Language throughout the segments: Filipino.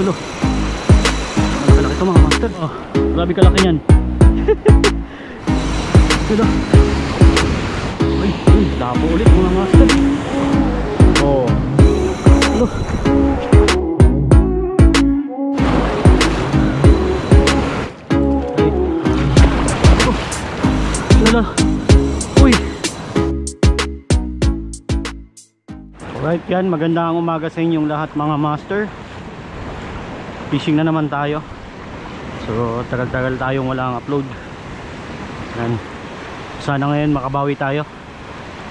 Tulo. Malaki ito mga master. Oh, grabe kalaki yan. Tulo. Ay, lapo ulit mga master. Oh. Tulo. Ay. Oh. Tulo. Uy. Alright yan, magandang umaga sa inyong lahat mga master. Fishing na naman tayo. So tagal-tagal tayong walang upload. Yan. Sana ngayon makabawi tayo.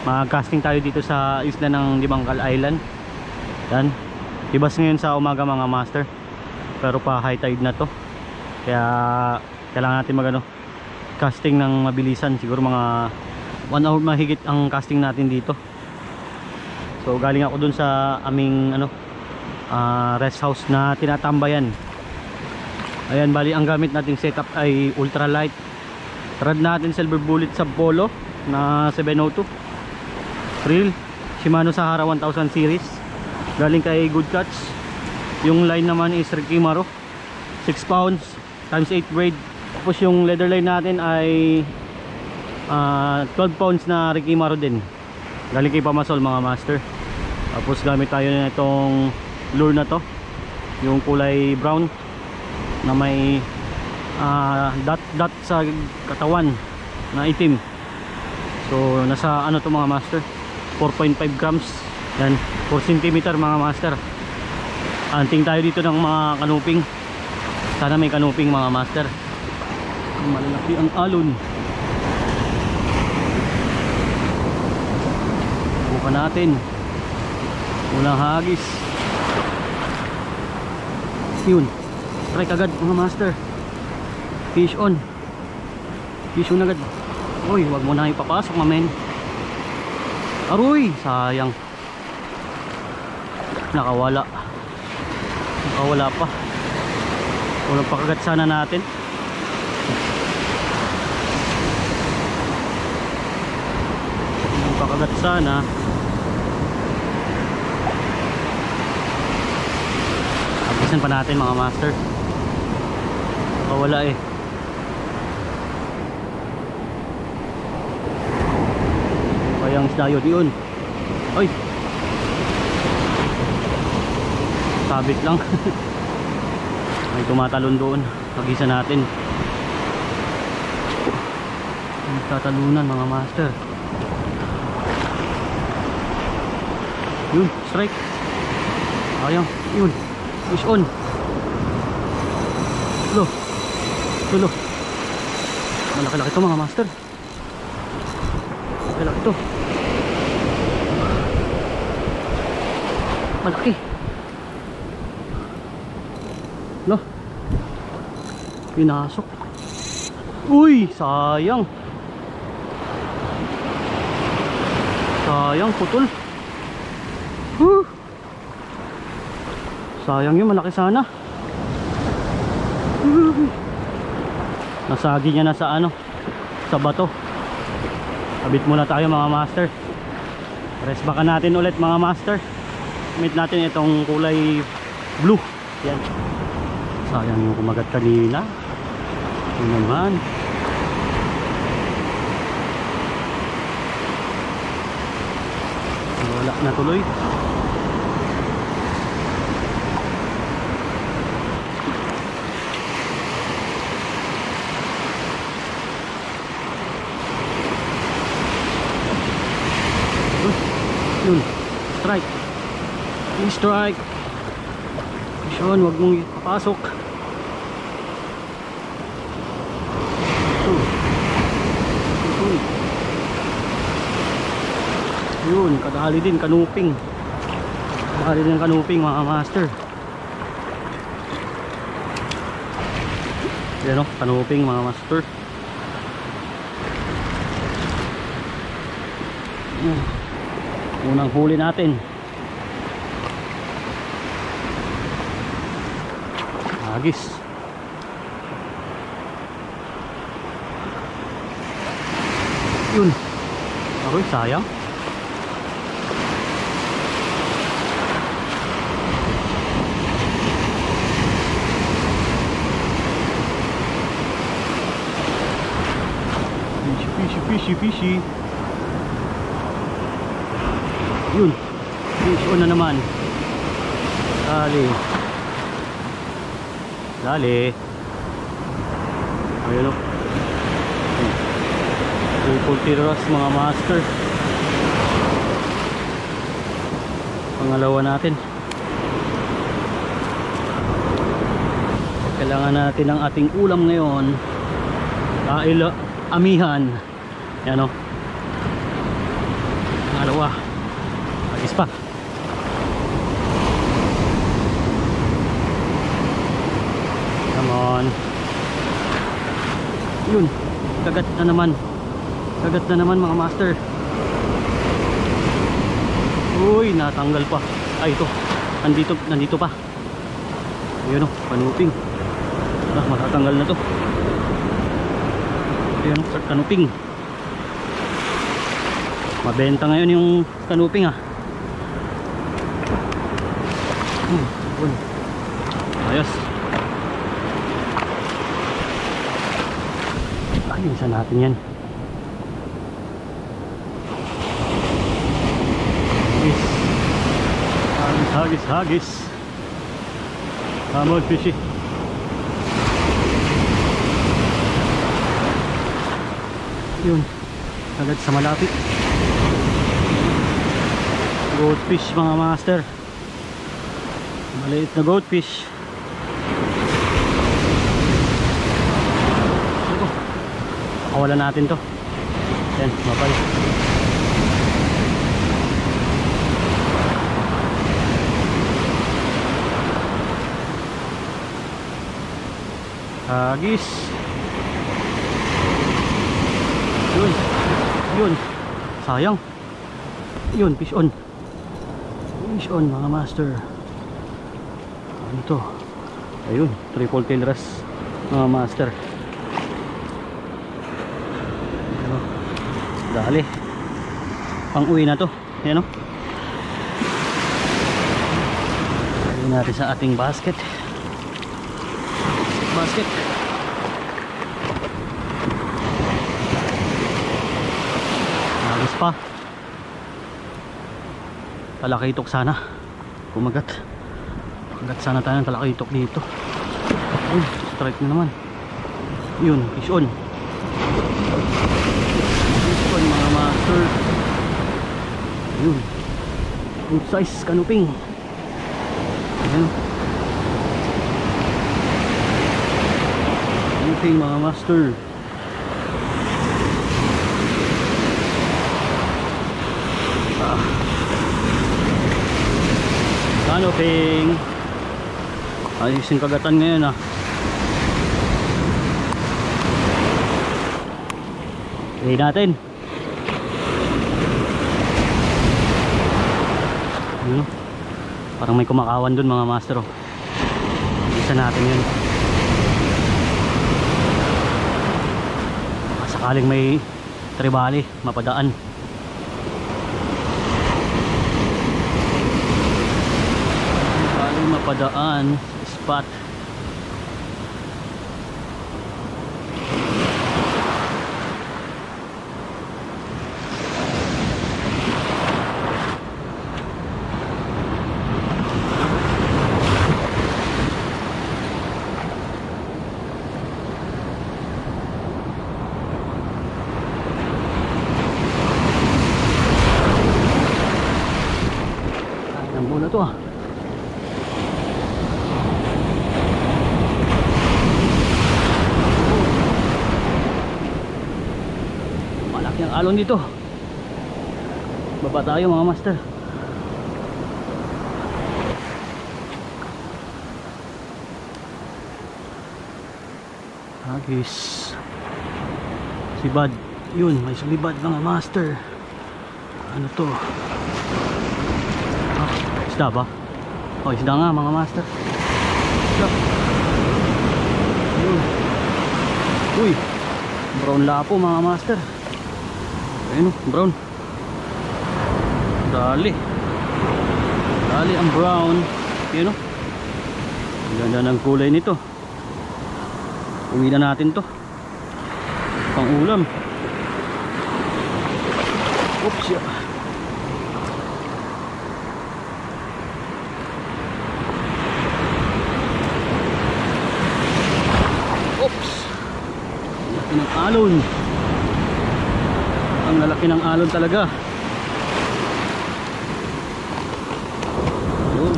Mag-casting tayo dito sa isla ng Libangkal Island. Yan. Ibas ngayon sa umaga mga master. Pero pa high tide na to. Kaya kailangan natin mag casting ng mabilisan. Siguro mga 1 hour mahigit ang casting natin dito. So galing ako dun sa aming rest house na tinatambayan. Ayan, bali ang gamit nating setup ay ultralight. Rod natin silver bullet sa polo na 702. Reel Shimano Sahara 1000 series. Galing kay Good Catch. Yung line naman is Rikimaro 6 pounds times 8 braid. Tapos yung leather line natin ay 12 pounds na Rikimaro din. Galing kay Pamasol mga master. Tapos gamit tayo na itong lure na to, yung kulay brown na may dot sa katawan na itim. So nasa to mga master, 4.5 grams. Yan, 4 cm mga master. Anting tayo dito ng mga kanuping. Sana may kanuping mga master. Malalaki ang alon. Buka natin. Unang hagis. Yun. Strike agad mga master. Fish on. Fish on agad. Uy, wag mo na ipapasok mamen. Aroy, sayang. Nakawala. Nakawala pa. Walang pakagat sana natin. Walang pakagat sana. Abisan pa natin mga master. Wala eh. Kayang isda yun. Ay, sabit lang. May tumatalon doon. Pag-isa natin. Tatalunan mga master. Yun, strike. Ayang, yun. Fish on. Tulo. Tulo. Malaki-laki ito mga master. Malaki ito. Malaki. Lo. Pinasok. Uy, sayang. Sayang, putol. Sayang yun, malaki sana. Nasagi niya na sa sa bato. Abit muna tayo mga master. Rest baka natin ulit mga master. Meet natin itong kulay blue. Yan. Sayang yung kumagat kanina. Yun naman. Wala na tuloy. Yun, strike. Yung strike. Sean, wag mong ipapasok. Yun, kadali din kanuping. Kadali din kanuping mga master. Yan o, kanuping mga master. Unang huli natin. Agis. Yun. Aroy, sayang. Fishy, fishy, fishy. Yun. Fish on na naman. Dali. Dali. Ayun o. Triple tiras mga master. Pangalawa natin. Kailangan natin ng ating ulam ngayon. Dahil amihan. Yan o. Pangalawa. Agis pa. Come on. Yun. Kagat na naman. Kagat na naman mga master. Uy, natanggal pa. Ay, ito. Nandito pa. Ayun o, kanuping. Matatanggal na to. Ayun o, kanuping. Mabenta ngayon yung kanuping ha. Ayos. Ayun, isa natin yan. Hagis. Come on, fishy. Yun, agad sa malapit. Goldfish mga master. Maliit na goldfish. Pakawalan natin to. Yan, mapal. Hagis. Yun. Sayang. Yun, fish on. Fish on mga master. Ano to? Ayun, triple tail wrasse mga master. Ano? Dali. Pang uwi na to. Yan o. Lagyan natin sa ating basket. Agis pa. Talakitok sana. Kumagat. Kumagat sana tayo ng talakitok dito. Uy, strike na naman. Yun, fish on. Fish on mga master. Yun. Good size kanuping. Ayan. Mga master. Kanuping. Ayos yung kagatan ngayon ah. Huli natin. Parang may kumakawan dun mga master oh. Isa natin yun. Sakaling may tribali mapadaan. Sakaling mapadaan spot. To ah. Malaki ang alon dito. Baba tayo mga master. Hagis. Sibad. Yun, may sulibad mga master. Ano to? Isda ba? Oh, isda nga mga master. Isda. Uy, brown lapo mga master. Ayun, brown. Dali ang brown. Ayun, ganda ng kulay nito. Uwi na natin to pang ulam. Oops, yeah. Oops. Laki ng alon. Ang lalaki ng alon talaga. Yun.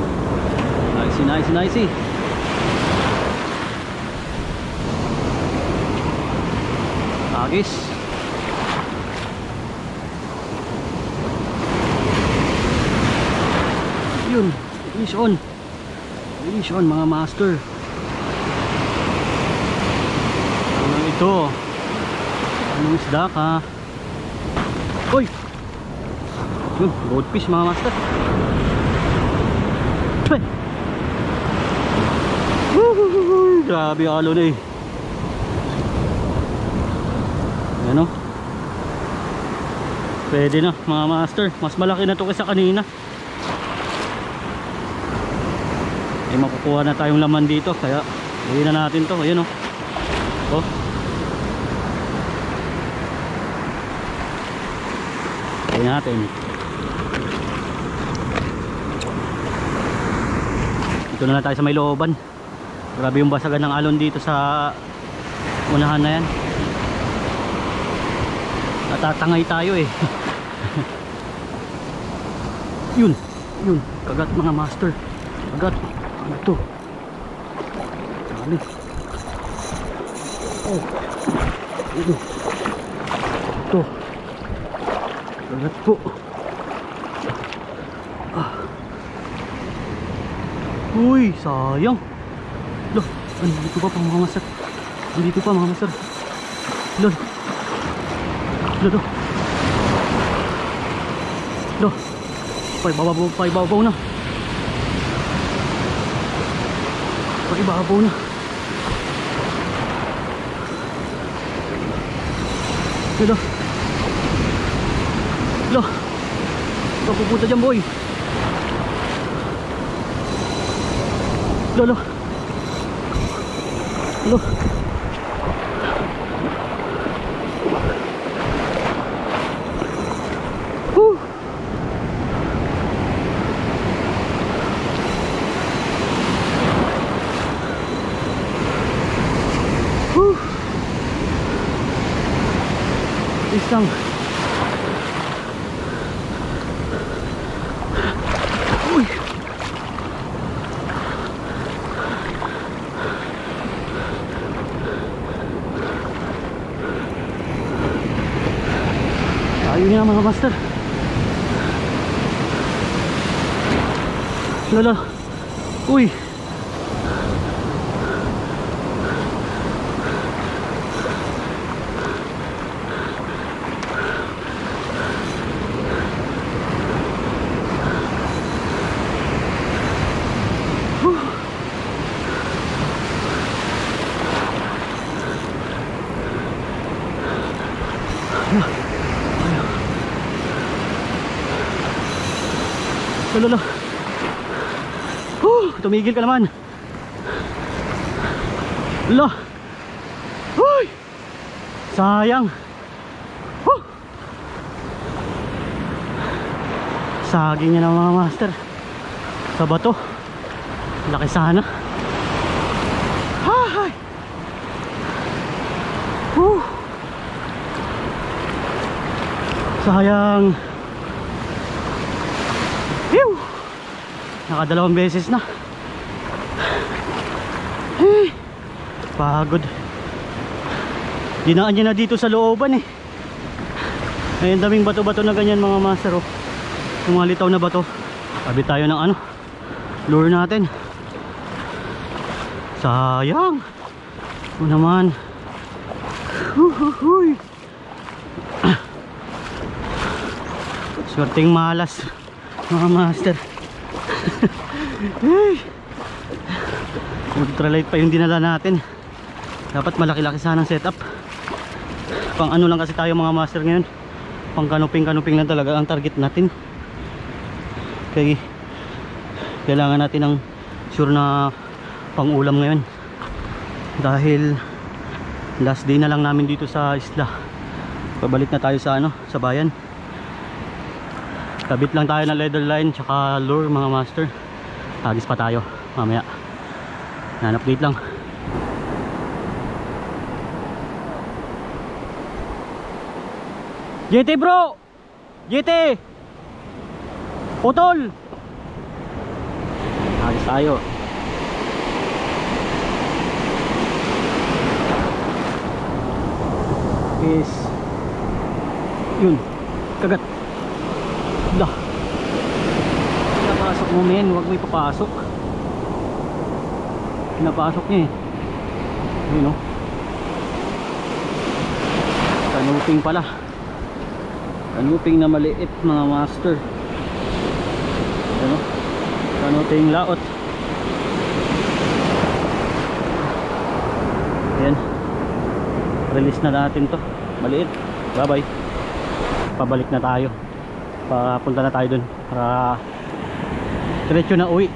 Nice. Agis. Yun, finish on mga master. Ano ito? Anong isda ka? Uy! Yun, goldfish mga master. Grabe alon eh. Ano? Pwede na mga master. Mas malaki na to kaysa kanina. Eh makukuha na tayong laman dito. Kaya gawin na natin to. Ayan o. Oh. Gawin natin. Dito na tayo sa may looban. Grabe yung basagan ng alon dito sa unahan na yan. Natatangay tayo eh. Yun, kagat mga master. Kagat. Ano to? Dami. Oh. Ito. Kagat po. Uy, sayang. Loh, andito pa mga master. Andito pa mga master. Loh. Loh. Paibabaw na. Paibabaw na. Loh. Loh. Papupunta dyan boy. Loh. Loh. Isang uy ayun nga mga master. Lala. Uy. Lala. Tumigil ka naman. Lala. Uy. Sayang. Saging niya ng mga master. Sa bato. Laki sana. Hay. Sayang. Nakadalawang beses na. Hey, pagod. Dinaan niya na dito sa looban eh. Ayun, daming bato-bato na ganyan mga master oh. Yung mga litaw na bato. Tabi tayo ng ano, lure natin. Sayang. O naman. Swerteng malas mga master. Ultralight pa yung dinala natin. Dapat malaki-laki sanang setup. Pang ano lang kasi tayo mga master ngayon. Pang kanuping lang talaga ang target natin. Kaya kailangan natin ng sure na pang ulam ngayon. Dahil last day na lang namin dito sa isla. Pabalik na tayo sa ano, sa bayan. Kabit lang tayo ng leather line tsaka lure mga master. Hagis pa tayo mamaya. Nan-update lang. JT bro! JT! Putol! Hagis tayo. Is yun, kagat. Dah. Pinapasok mo men, huwag mo ipapasok. Pinapasok niya eh. Yun o. Kanuping pala. Kanuping na maliit mga master. Ano? Kanuping laot. Ayan. Release na natin to. Maliit. Bye bye. Pabalik na tayo. Papunta na tayo dun para diretso na uwi.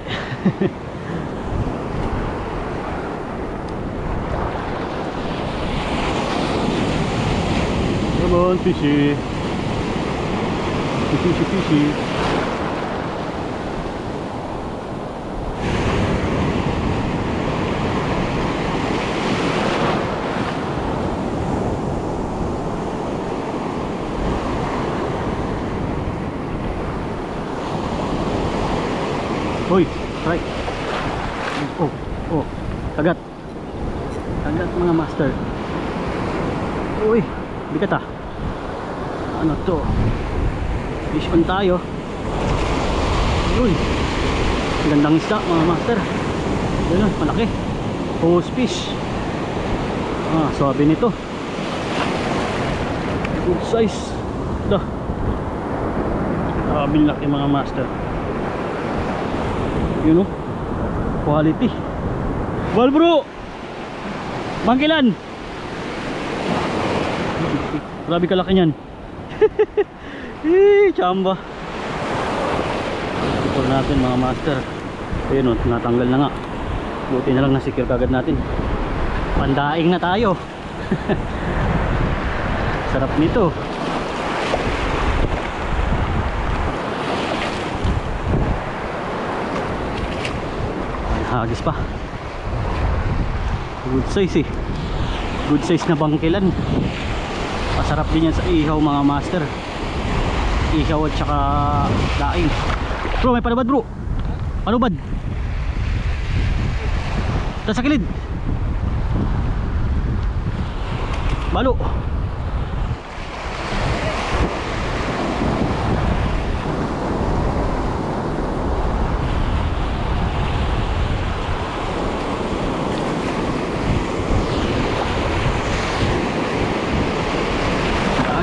Come on, fishy. Fishy, fishy. Hoy, strike. Oh, oh, kagat. Kagat mga master. Uy, bigat ah. Ano to? Fish on tayo. Uy, gandang isda mga master. Yun, malaki. Hose fish. Ah, sabi nito. Good size. Dah. Sabi laki mga master. Yun o, quality. Wal bro, Bangkilan. Grabe kalaki nyan. Chamba. Ipol natin mga master. Ayun o, natanggal na nga. Buti na lang na-secure kagad natin. Pandaing na tayo. Sarap nito. Hagis pa. Good size eh. Good size na bangkilan. Masarap din yan sa ihaw mga master. Ihaw at saka daing. Bro, may palubad bro. Palubad. Sa kilid. Balo.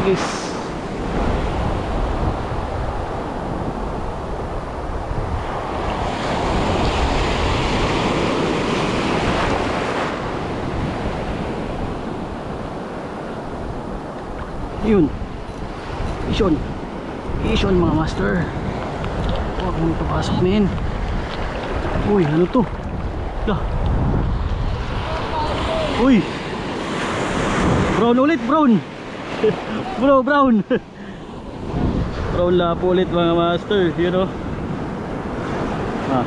Agis. Yun. Ison. Ison mga master. Huwag mo ito pasok men. Uy, ano to? Dah. Uy. Brown ulit, brown. Bro, brown. Brown lapo ulit mga master. You know. Ah.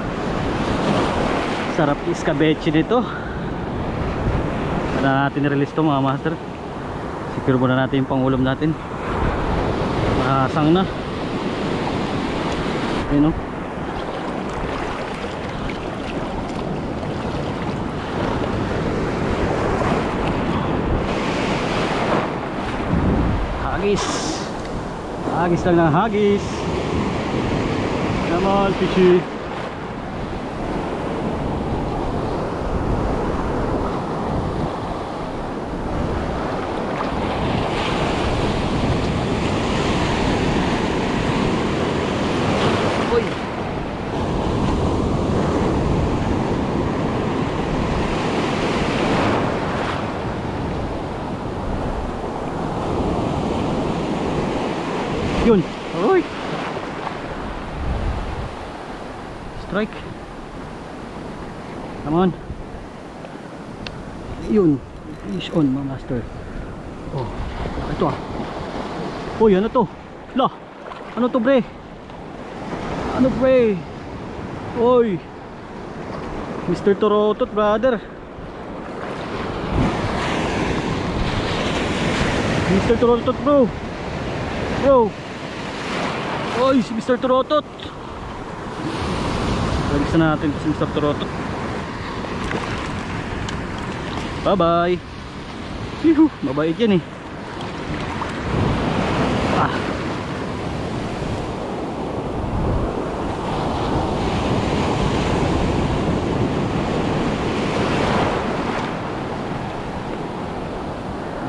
Sarap iskabeche nito. Para natin release to mga master. Secure muna natin yung pangulam natin. Mahasang na. You know. Hagis. Hagis lang ng hagis. Come on, fishy. Uy. Yun. Uy. Strike. Come on. Yun. Fish on mga master. Oh. Ito ah. Uy, ano to? La. Ano to bre? Ano pre? Oy, Mr. Torotot brother. Mr. Torotot bro. Bro. Oy, si Mr. Torotot. Lagyan natin si Mr. Torotot. Bye bye. Yuhu, mabait yan eh. Ah.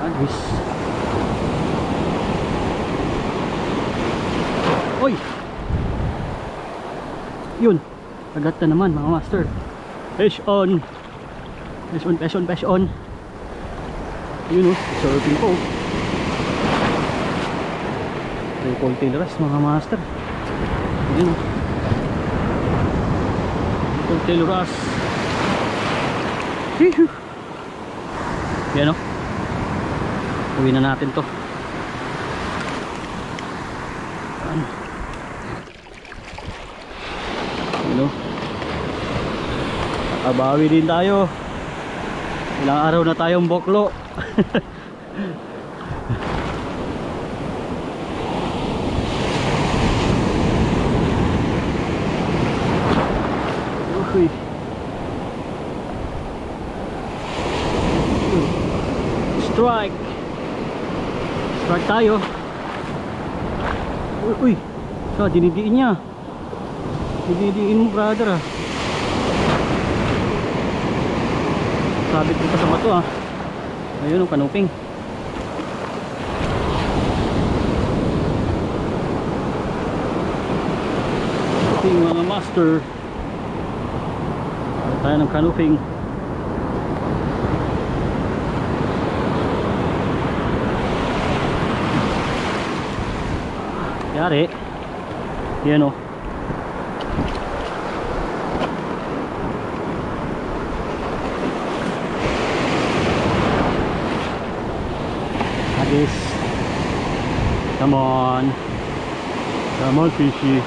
Agis. Oy. Yun. Agad na naman mga master. Fish on. Fish on, fish on, fish on. Yun oh, surfing po. Triple tail wrasse mga master. Yun oh. Triple tail wrasse. Hihu. Yan oh. Uwi na natin to. Ano? Abawi din tayo. Ilang araw na tayong boklo. Uy. Strike. Strike tayo. Uy, uy. So, dinidiin niya. Dinidiin mo brother ah. Sabit ko pa sa bato ah. Ayun ang kanuping. Kanuping mga master. Ay, tayo ng kanuping. Yari. Yan o. Agis. Come on. Come on fishy.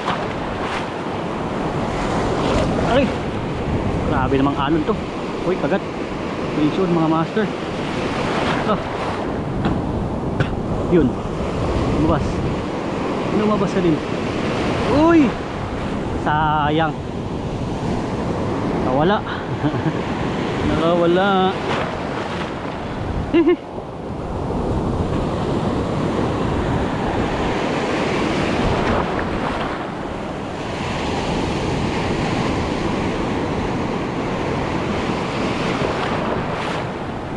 Aray. Grabe namang alon to. Uy kagat. Fish on mga master. Oh. Yun. Lumabas. Lumabas na din. Uy. Sayang. Nakawala. Nakawala. Hehe.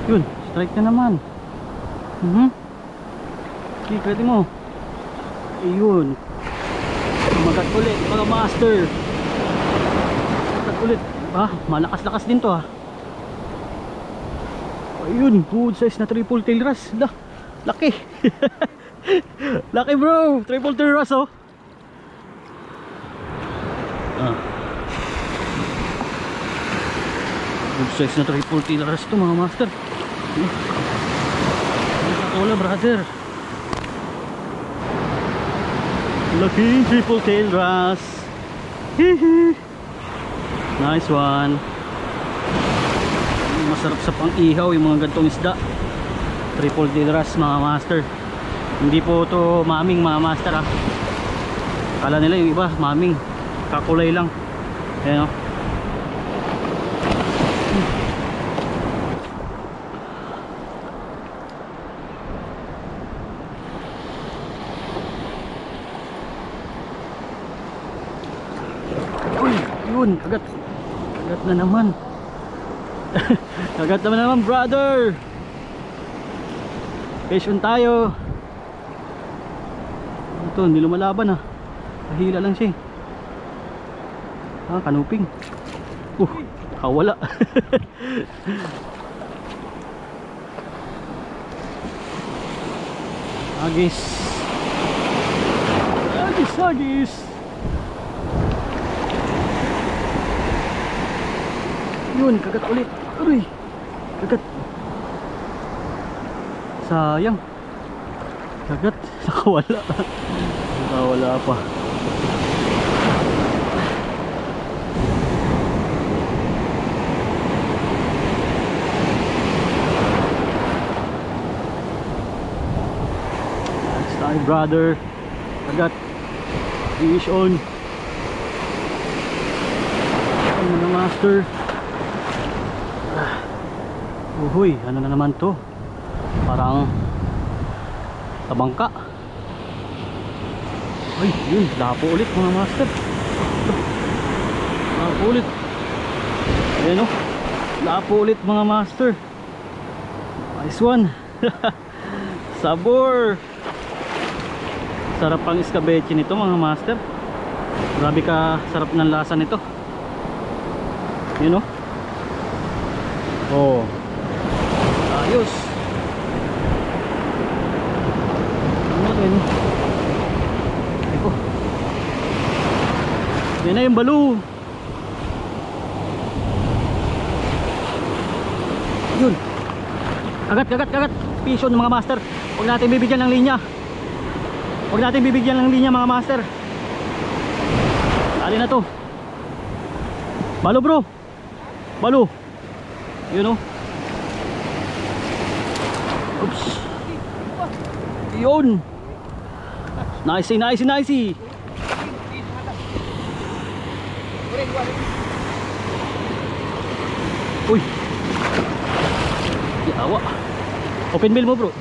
Yun, strike na naman. Okay, pwede mo. Ayun. Magat ulit mga master. Magat ulit. Ah, malakas-lakas din to ah. Ayun, good size na triple tail wrasse. Laki. Laki bro, triple tail wrasse oh. Ah. Good size na triple tail wrasse to mga master. Wala brother. Laking triple tail wrasse. Nice one. Masarap sa pang-ihaw yung mga gantong isda. Triple tail wrasse mga master. Hindi po to maming mga master ah. Kala nila yung iba maming. Kakulay lang. Ayan o. Yun, kagat na naman. Kagat naman brother. Patient tayo. Ito, hindi lumalaban ah. Pahila lang siya. Ah, kanuping. Kawala. Agis. Agis. Yun, kagat ulit. Uy, kagat. Sayang. Kagat, nakawala. Nakawala pa. Sorry brother. Agat. Fish on. Ano na master? Uhuy, ano na naman to? Parang tabangka. Ay, yun, lapo ulit mga master. Lapo ulit. Ayan o, lapo ulit mga master. Nice one. Sabor. Sarap pang escabeche nito mga master. Grabe ka sarap ng lasa nito. Yun o. Oh, ayos. Ano din? Eko. Yan na yung balo. Yun. Kagat. Pison mga master. Huwag natin bibigyan ng linya. Huwag natin bibigyan ng linya mga master. Dali na to. Balo bro. Balo. Yun o. Oops. Yun. Nice. Uy. Yawa. Open bill mo bro.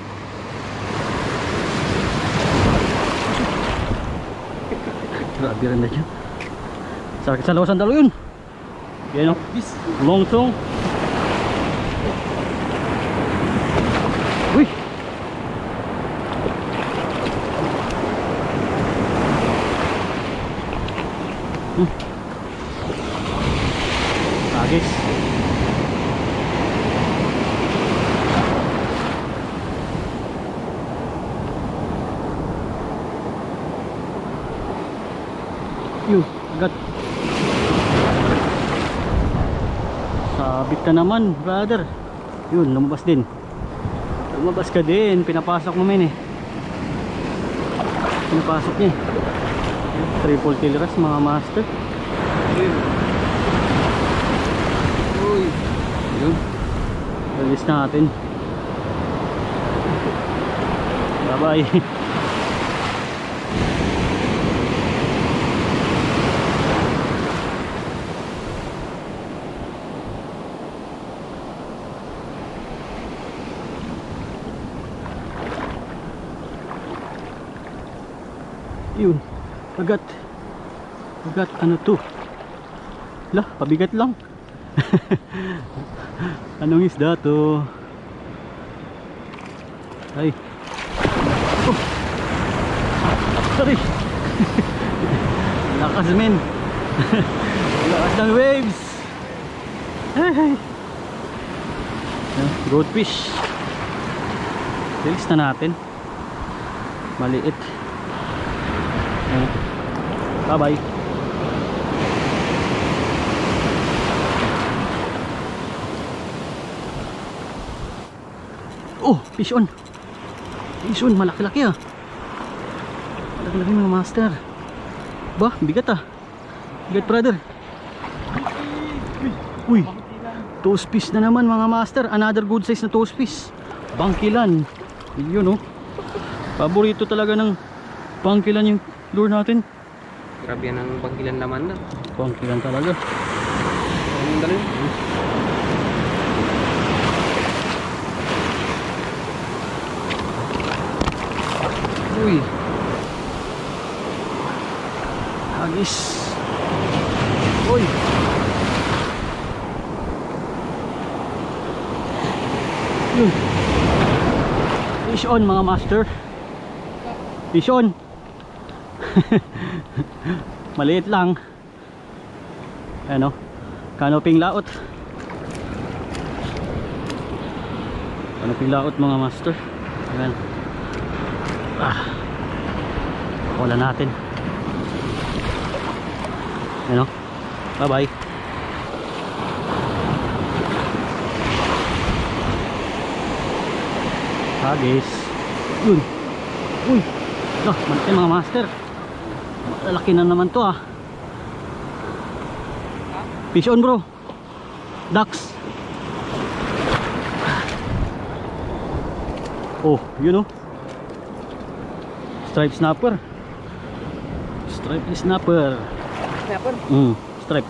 Grabe rin na dyan. Sakit sa lawasan dalo yun. Yan o. Longsong. Uy. Agis. Yun, agad. Sabit ka naman brother. Yun, lumabas din. Lumabas ka din. Pinapasok mo men eh. Pinapasok niya. Triple tail wrasse mga master. Uy. Yun. Release natin. Bye bye. Yun, agat ano to? Lah, pabigat lang. Anong isda to? Ay. Oh. Sorry. Lakas men. Lakas ng waves. Hey. Goldfish. Release na natin. Maliit. Bye bye. Oh, fish on. Fish on, malaki-laki ah. Malaki-laki mga master. Bah, bigat ah. Bigat brother. Uy. Toast fish na naman mga master. Another good size na toast fish. Bangkilan. Yun oh. Paborito talaga ng bangkilan yung lure natin. Grabe yan ang bangkilan laman na. Bangkilan talaga. Anong dalhin? Uy. Hagis. Uy. Yun. Fish on mga master. Fish on. Maliit lang. Ano? Kanoping laot. Kanoping laot mga master. Ayan. Wala natin. Ano? Bye bye. Hagis. Yun. Uy. Lah, malaki mga master. Malaki na naman to ah. Fish on bro. Ducks. Oh, yun oh. Stripe snapper. Stripe snapper. Snapper? Stripe.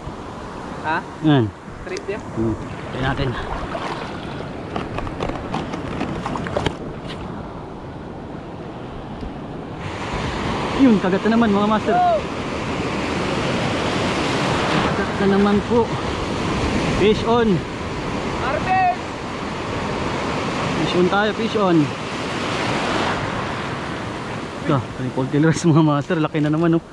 Ha? Yan. Straight yan? Kaya natin. Yun, kagat na naman mga master. Kagat na naman po. Fish on. Arvin! Fish on tayo, fish on. Ito, triple tailers mga master. Laki na naman, oh.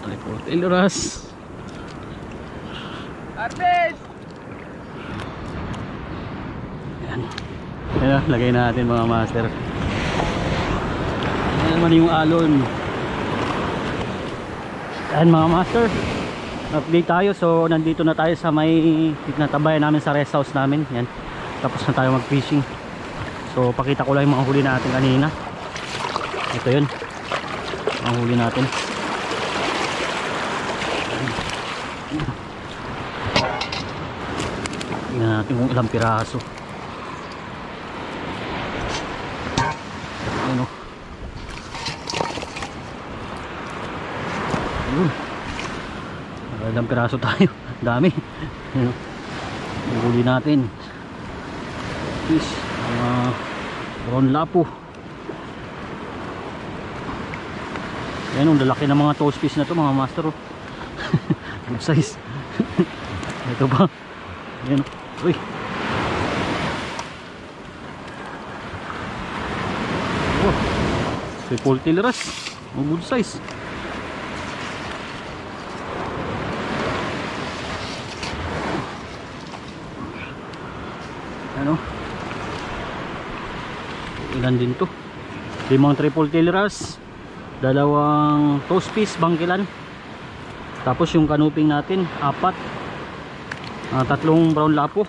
Triple tailers. Arvin! Ayan. Ayan, lagay natin mga master. Ayan naman yung alon. Ayan mga master, update tayo. So nandito na tayo sa may tinatabayan namin sa rest house namin. Yan. Tapos na tayo mag fishing. So pakita ko lang yung mga huli natin kanina. Ito yun, mga huli natin. Tingnan natin kung ilang piraso. Ayan o. Ayun. Ilang piraso tayo. Dami. Ayan o. Yung huli natin. Fish. Brown lapo. Ayan o. Lalaki ng mga toast fish na to mga master o. Good size. Ito ba? Ayan o. Uy. Oh. Triple tailers. Oh, good size. Ano? Ilan din to? 5 triple tailers, 2 toast fish bangkilan, tapos yung kanuping natin 4, 3 brown lapo,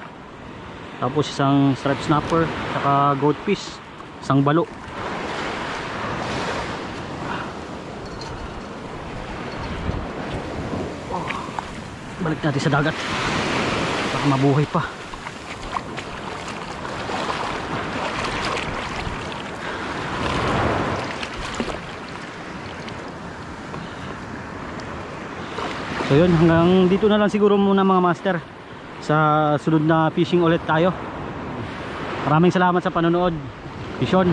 tapos isang stripe snapper, saka goldfish, isang balo. Balik natin sa dagat baka mabuhay pa. So yun, hanggang dito na lang siguro muna mga master. Sa sunod na fishing ulit tayo. Maraming salamat sa panonood. Fishon.